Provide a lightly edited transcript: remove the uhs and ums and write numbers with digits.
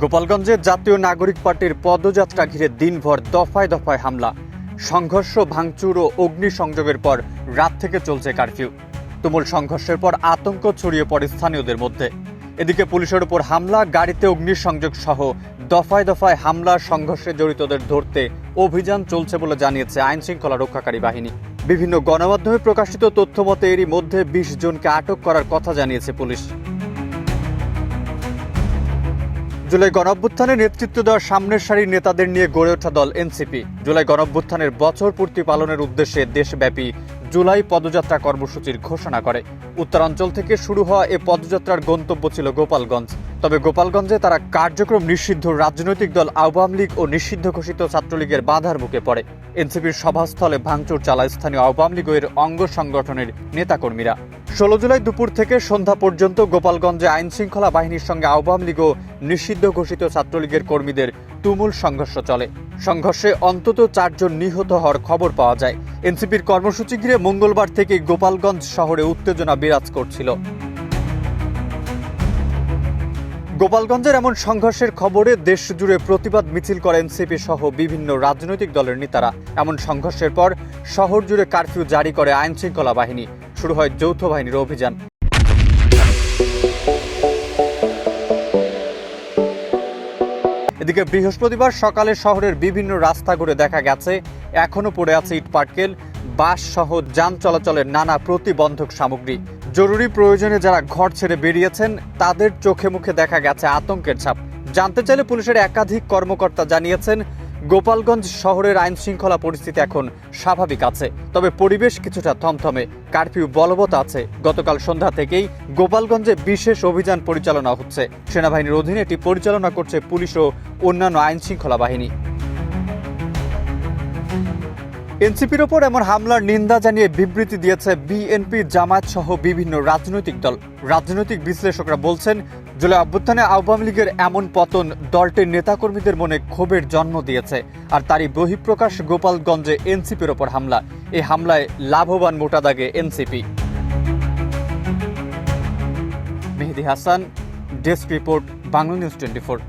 গোপালগঞ্জে জাতীয় নাগরিক পার্টির পদযাত্রা ঘিরে দিনভর দফায় দফায় হামলা, সংঘর্ষ, ভাঙচুর ও অগ্নিসংযোগের পর রাত থেকে চলছে কারফিউ। তুমুল সংঘর্ষের পর আতঙ্ক ছড়িয়ে পড়ে স্থানীয়দের মধ্যে। এদিকে পুলিশের উপর হামলা, গাড়িতে অগ্নিসংযোগ সহ দফায় দফায় হামলা, সংঘর্ষে জড়িতদের ধরতে অভিযান চলছে বলে জানিয়েছে আইন শৃঙ্খলা রক্ষাকারী বাহিনী। বিভিন্ন গণমাধ্যমে প্রকাশিত তথ্য মতে এরই মধ্যে ২০ জনকে আটক করার কথা জানিয়েছে পুলিশ। জুলাই গণঅভ্যুত্থানে নেতৃত্ব দেওয়া সামনের সারির নেতাদের নিয়ে গড়ে ওঠা দল এনসিপি জুলাই গণঅভ্যুত্থানের বছর পূর্তি পালনের উদ্দেশ্যে দেশব্যাপী জুলাই পদযাত্রা কর্মসূচির ঘোষণা করে। উত্তরাঞ্চল থেকে শুরু হওয়া এ পদযাত্রার গন্তব্য ছিল গোপালগঞ্জ। তবে গোপালগঞ্জে তারা কার্যক্রম নিষিদ্ধ রাজনৈতিক দল আওয়ামী লীগ ও নিষিদ্ধ ঘোষিত ছাত্রলীগের বাধার মুখে পড়ে। এনসিপির সভাস্থলে ভাঙচুর চালায় স্থানীয় আওয়ামী লীগ এর অঙ্গ সংগঠনের নেতাকর্মীরা। ১৬ জুলাই দুপুর থেকে সন্ধ্যা পর্যন্ত গোপালগঞ্জে আইন শৃঙ্খলা বাহিনীর সঙ্গে আওয়ামী লীগ ও নিষিদ্ধ ঘোষিত ছাত্রলীগের কর্মীদের তুমুল সংঘর্ষ চলে। সংঘর্ষে অন্তত ৪ জন নিহত হওয়ার খবর পাওয়া যায়। এনসিপির কর্মসূচি ঘিরে মঙ্গলবার থেকেই গোপালগঞ্জ শহরে উত্তেজনা বিরাজ করছিল। গোপালগঞ্জের এমন সংঘর্ষের খবরে দেশ জুড়ে প্রতিবাদ মিছিল করে এনসিপি সহ বিভিন্ন রাজনৈতিক দলের নেতারা। এমন সংঘর্ষের পর শহর জুড়ে কারফিউ জারি করে আইন শৃঙ্খলা বাহিনী। শুরু হয় যৌথ বাহিনীর অভিযান। এদিকে বৃহস্পতিবার সকালে শহরের বিভিন্ন রাস্তা ঘুরে দেখা গেছে এখনো পড়ে আছে ইটপাটকেল, বাস সহ যান চলাচলের নানা প্রতিবন্ধক সামগ্রী। জরুরি প্রয়োজনে যারা ঘর ছেড়ে বেরিয়েছেন তাদের চোখে মুখে দেখা গেছে আতঙ্কের ছাপ। জানতে চাইলে পুলিশের একাধিক কর্মকর্তা জানিয়েছেন, গোপালগঞ্জ শহরের আইন শৃঙ্খলা পরিস্থিতি এখন স্বাভাবিক আছে, তবে পরিবেশ কিছুটা থমথমে। কারফিউ বলবৎ আছে। গতকাল সন্ধ্যা থেকেই গোপালগঞ্জে বিশেষ অভিযান পরিচালনা হচ্ছে। সেনাবাহিনীর অধীনে এটি পরিচালনা করছে পুলিশ ও অন্যান্য আইন শৃঙ্খলা বাহিনী। এনসিপির ওপর এমন হামলার নিন্দা জানিয়ে বিবৃতি দিয়েছে বিএনপি, জামায়াত সহ বিভিন্ন রাজনৈতিক দল। রাজনৈতিক বিশ্লেষকরা বলছেন, জুলাই অভ্যুত্থানে আওয়ামী লীগের এমন পতন দলটির নেতাকর্মীদের মনে ক্ষোভের জন্ম দিয়েছে। আর তারই বহিঃপ্রকাশ গোপালগঞ্জে এনসিপির ওপর হামলা। এই হামলায় লাভবান মোটা দাগে NCP. Mehedi Hasan, desk report, Bangla news 24।